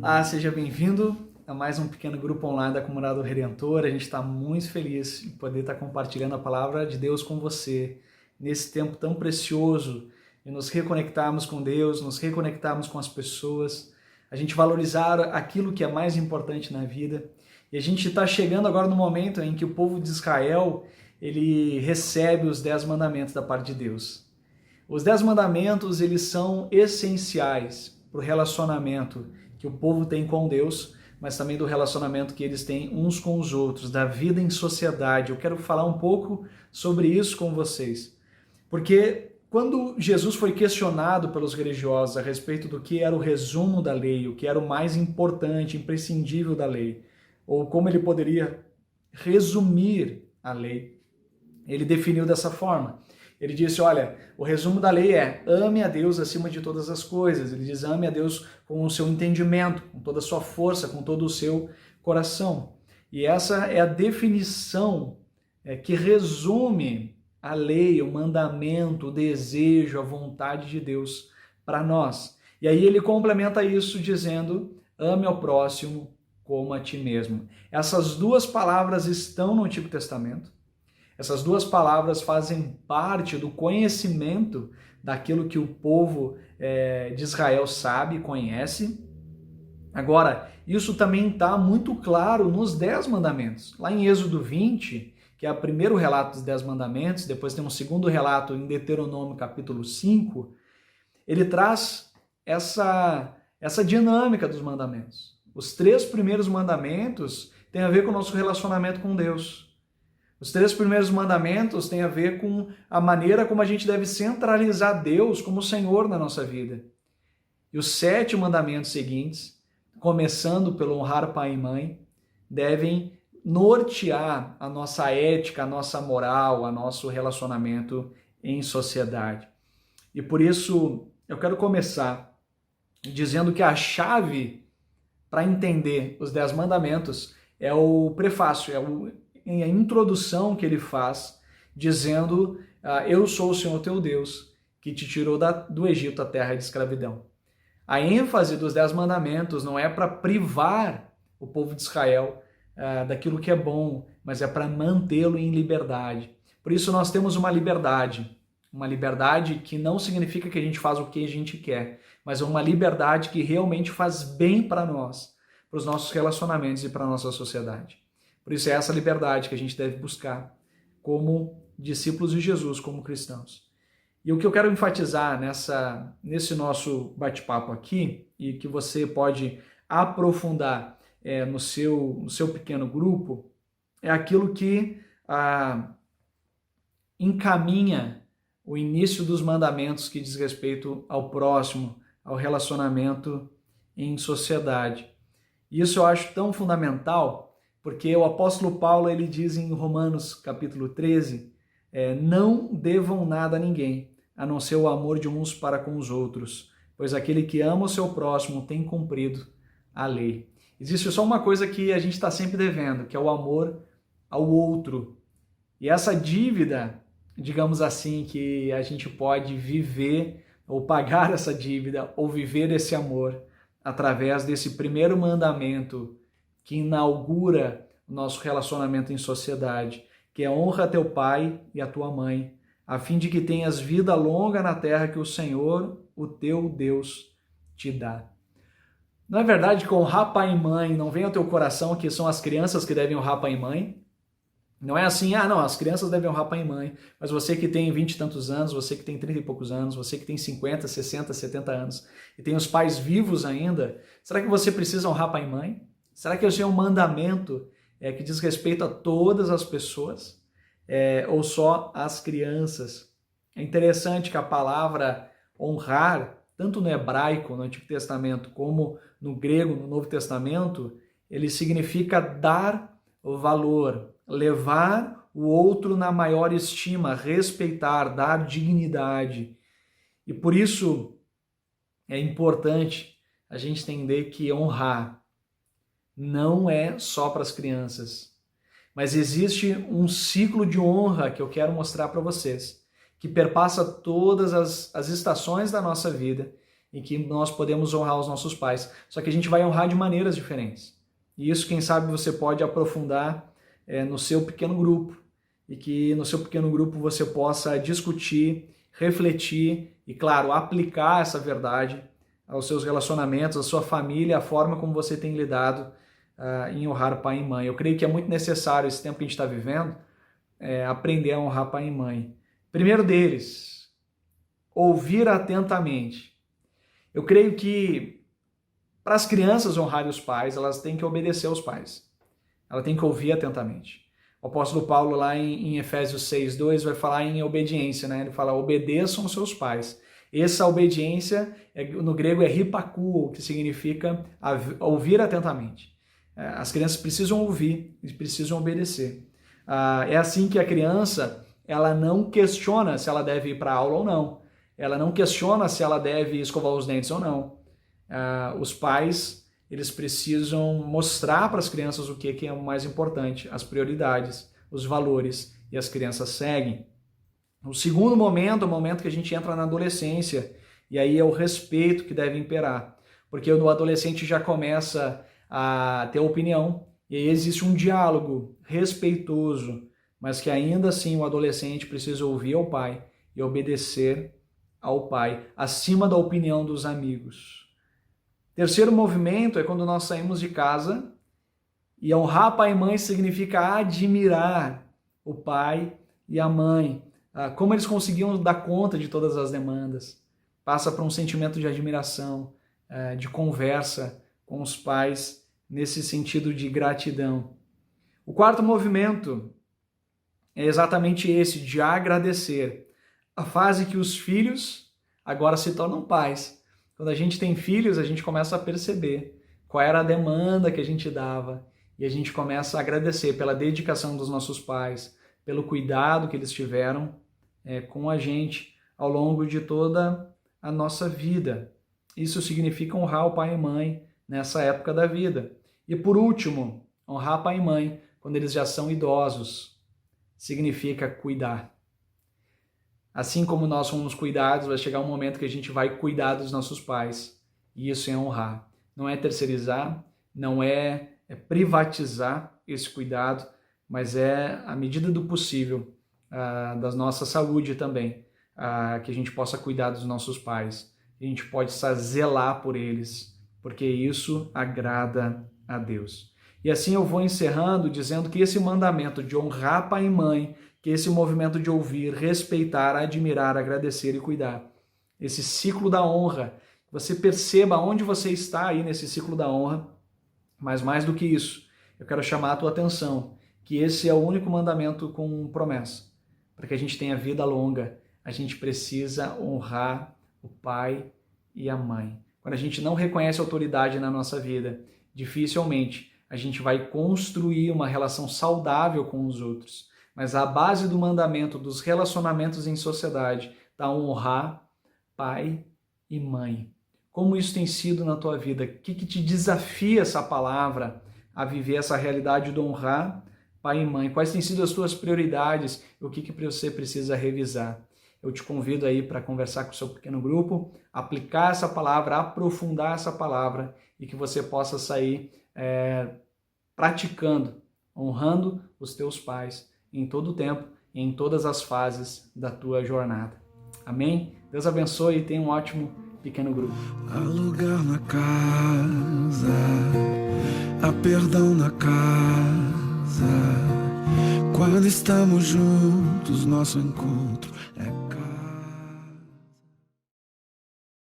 Olá, seja bem-vindo a mais um pequeno grupo online da Comunidade do Redentor. A gente está muito feliz em poder estar compartilhando a palavra de Deus com você nesse tempo tão precioso de nos reconectarmos com Deus, nos reconectarmos com as pessoas, a gente valorizar aquilo que é mais importante na vida. E a gente está chegando agora no momento em que o povo de Israel ele recebe os 10 mandamentos da parte de Deus. Os 10 mandamentos eles são essenciais para o relacionamento que o povo tem com Deus, mas também do relacionamento que eles têm uns com os outros, da vida em sociedade. Eu quero falar um pouco sobre isso com vocês, porque quando Jesus foi questionado pelos religiosos a respeito do que era o resumo da lei, o que era o mais importante, imprescindível da lei, ou como ele poderia resumir a lei, ele definiu dessa forma. Ele disse, olha, o resumo da lei é ame a Deus acima de todas as coisas. Ele diz, ame a Deus com o seu entendimento, com toda a sua força, com todo o seu coração. E essa é a definição que resume a lei, o mandamento, o desejo, a vontade de Deus para nós. E aí ele complementa isso dizendo, ame ao próximo como a ti mesmo. Essas duas palavras estão no Antigo Testamento. Essas duas palavras fazem parte do conhecimento daquilo que o povo de Israel sabe, conhece. Agora, isso também está muito claro nos 10 mandamentos. Lá em Êxodo 20, que é o primeiro relato dos 10 mandamentos, depois tem um segundo relato em Deuteronômio capítulo 5, ele traz essa dinâmica dos mandamentos. Os 3 primeiros mandamentos têm a ver com o nosso relacionamento com Deus. Os 3 primeiros mandamentos têm a ver com a maneira como a gente deve centralizar Deus como Senhor na nossa vida. E os 7 mandamentos seguintes, começando pelo honrar pai e mãe, devem nortear a nossa ética, a nossa moral, o nosso relacionamento em sociedade. E por isso eu quero começar dizendo que a chave para entender os 10 mandamentos é o prefácio, em a introdução que ele faz, dizendo, eu sou o Senhor teu Deus, que te tirou do Egito, a terra de escravidão. A ênfase dos 10 mandamentos não é para privar o povo de Israel daquilo que é bom, mas é para mantê-lo em liberdade. Por isso nós temos uma liberdade que não significa que a gente faz o que a gente quer, mas é uma liberdade que realmente faz bem para nós, para os nossos relacionamentos e para a nossa sociedade. Por isso é essa liberdade que a gente deve buscar como discípulos de Jesus, como cristãos. E o que eu quero enfatizar nesse nosso bate-papo aqui, e que você pode aprofundar no seu pequeno grupo, é aquilo que encaminha o início dos mandamentos que diz respeito ao próximo, ao relacionamento em sociedade. E isso eu acho tão fundamental, porque o apóstolo Paulo ele diz em Romanos capítulo 13, não devam nada a ninguém, a não ser o amor de uns para com os outros, pois aquele que ama o seu próximo tem cumprido a lei. Existe só uma coisa que a gente está sempre devendo, que é o amor ao outro. E essa dívida, digamos assim, que a gente pode viver, ou pagar essa dívida, ou viver esse amor, através desse primeiro mandamento, que inaugura o nosso relacionamento em sociedade, que é honra teu pai e a tua mãe, a fim de que tenhas vida longa na terra que o Senhor, o teu Deus, te dá. Não é verdade que honrar pai e mãe não vem ao teu coração que são as crianças que devem honrar pai e mãe? Não é assim, não, as crianças devem honrar pai e mãe, mas você que tem 20 e tantos anos, você que tem 30 e poucos anos, você que tem 50, 60, 70 anos e tem os pais vivos ainda, será que você precisa honrar pai e mãe? Será que esse é um mandamento que diz respeito a todas as pessoas ou só às crianças? É interessante que a palavra honrar, tanto no hebraico, no Antigo Testamento, como no grego, no Novo Testamento, ele significa dar valor, levar o outro na maior estima, respeitar, dar dignidade. E por isso é importante a gente entender que honrar não é só para as crianças, mas existe um ciclo de honra que eu quero mostrar para vocês, que perpassa todas as estações da nossa vida em que nós podemos honrar os nossos pais. Só que a gente vai honrar de maneiras diferentes. E isso, quem sabe, você pode aprofundar no seu pequeno grupo. E que no seu pequeno grupo você possa discutir, refletir e, claro, aplicar essa verdade aos seus relacionamentos, à sua família, à forma como você tem lidado em honrar pai e mãe. Eu creio que é muito necessário, esse tempo que a gente está vivendo, aprender a honrar pai e mãe. Primeiro deles, ouvir atentamente. Eu creio que para as crianças honrarem os pais, elas têm que obedecer aos pais. Ela tem que ouvir atentamente. O apóstolo Paulo, lá em Efésios 6:2, vai falar em obediência, né? Ele fala, obedeçam aos seus pais. Essa obediência, no grego, é hipakuo, que significa ouvir atentamente. As crianças precisam ouvir e precisam obedecer. É assim que a criança, ela não questiona se ela deve ir para a aula ou não. Ela não questiona se ela deve escovar os dentes ou não. Os pais, eles precisam mostrar para as crianças o que é o mais importante, as prioridades, os valores, e as crianças seguem. O segundo momento é o momento que a gente entra na adolescência, e aí é o respeito que deve imperar, porque o adolescente já começa a ter opinião, e aí existe um diálogo respeitoso, mas que ainda assim o adolescente precisa ouvir ao pai e obedecer ao pai, acima da opinião dos amigos. Terceiro movimento é quando nós saímos de casa, e honrar pai e mãe significa admirar o pai e a mãe, como eles conseguiam dar conta de todas as demandas. Passa por um sentimento de admiração, de conversa com os pais, nesse sentido de gratidão. O quarto movimento é exatamente esse, de agradecer. A fase que os filhos agora se tornam pais. Quando a gente tem filhos, a gente começa a perceber qual era a demanda que a gente dava, e a gente começa a agradecer pela dedicação dos nossos pais, pelo cuidado que eles tiveram com a gente ao longo de toda a nossa vida. Isso significa honrar o pai e mãe nessa época da vida. E por último, honrar pai e mãe quando eles já são idosos, significa cuidar. Assim como nós somos cuidados, vai chegar um momento que a gente vai cuidar dos nossos pais. E isso é honrar. Não é terceirizar, não é privatizar esse cuidado, mas é a medida do possível, da nossa saúde também, que a gente possa cuidar dos nossos pais. A gente pode zelar por eles, porque isso agrada a Deus. E assim eu vou encerrando dizendo que esse mandamento de honrar pai e mãe, que esse movimento de ouvir, respeitar, admirar, agradecer e cuidar, esse ciclo da honra, você perceba onde você está aí nesse ciclo da honra, mas mais do que isso, eu quero chamar a tua atenção, que esse é o único mandamento com promessa. Para que a gente tenha vida longa, a gente precisa honrar o pai e a mãe. Quando a gente não reconhece autoridade na nossa vida, dificilmente a gente vai construir uma relação saudável com os outros. Mas a base do mandamento, dos relacionamentos em sociedade, está honrar pai e mãe. Como isso tem sido na tua vida? O que te desafia essa palavra a viver essa realidade de honrar pai e mãe? Quais têm sido as tuas prioridades? E o que você precisa revisar? Eu te convido aí para conversar com o seu pequeno grupo, aplicar essa palavra, aprofundar essa palavra e que você possa sair praticando, honrando os teus pais em todo o tempo e em todas as fases da tua jornada. Amém? Deus abençoe e tenha um ótimo pequeno grupo. Há lugar na casa, há perdão na casa. Quando estamos juntos, nosso encontro é casa.